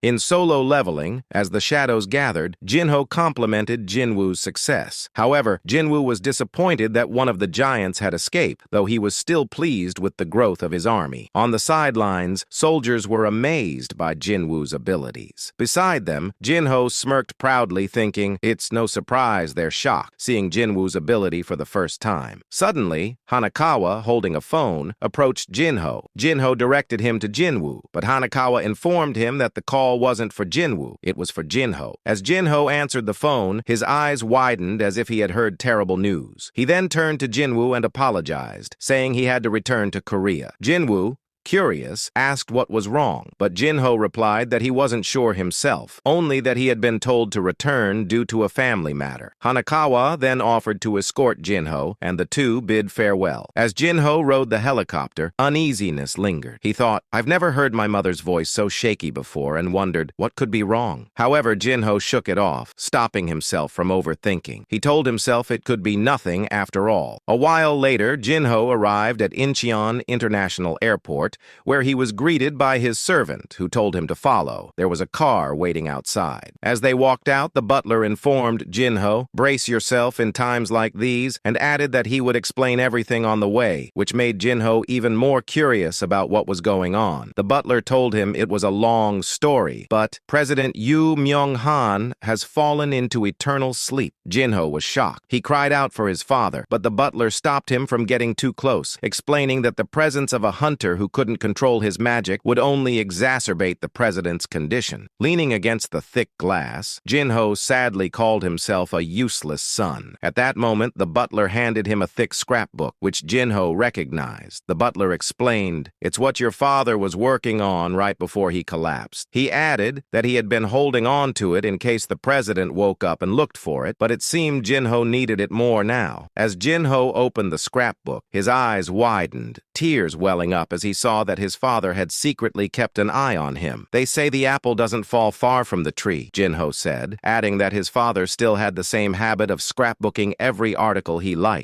In solo leveling, as the shadows gathered, Jinho complimented Jinwoo's success. However, Jinwoo was disappointed that one of the giants had escaped, though he was still pleased with the growth of his army. On the sidelines, soldiers were amazed by Jinwoo's abilities. Beside them, Jinho smirked proudly, thinking, it's no surprise they're shocked, seeing Jinwoo's ability for the first time. Suddenly, Hanakawa, holding a phone, approached Jinho. Jinho directed him to Jinwoo, but Hanakawa informed him that the call wasn't for Jinwoo, it was for Jinho. As Jinho answered the phone, his eyes widened as if he had heard terrible news. He then turned to Jinwoo and apologized, saying he had to return to Korea. Jinwoo, curious, asked what was wrong, but Jinho replied that he wasn't sure himself, only that he had been told to return due to a family matter. Hanakawa then offered to escort Jinho, and the two bid farewell. As Jinho rode the helicopter, uneasiness lingered. He thought, I've never heard my mother's voice so shaky before, and wondered what could be wrong. However, Jinho shook it off, stopping himself from overthinking. He told himself it could be nothing after all. A while later, Jinho arrived at Incheon International Airport, where he was greeted by his servant, who told him to follow. There was a car waiting outside. As they walked out, the butler informed Jinho, brace yourself in times like these, and added that he would explain everything on the way, which made Jinho even more curious about what was going on. The butler told him it was a long story, but President Yu Myung-han has fallen into eternal sleep. Jinho was shocked. He cried out for his father, but the butler stopped him from getting too close, explaining that the presence of a hunter who couldn't control his magic would only exacerbate the president's condition. Leaning against the thick glass, Jinho sadly called himself a useless son. At that moment, the butler handed him a thick scrapbook, which Jinho recognized. The butler explained, it's what your father was working on right before he collapsed. He added that he had been holding on to it in case the president woke up and looked for it, but it seemed Jinho needed it more now. As Jinho opened the scrapbook, his eyes widened, tears welling up as he saw that his father had secretly kept an eye on him. They say the apple doesn't fall far from the tree, Jinho said, adding that his father still had the same habit of scrapbooking every article he liked.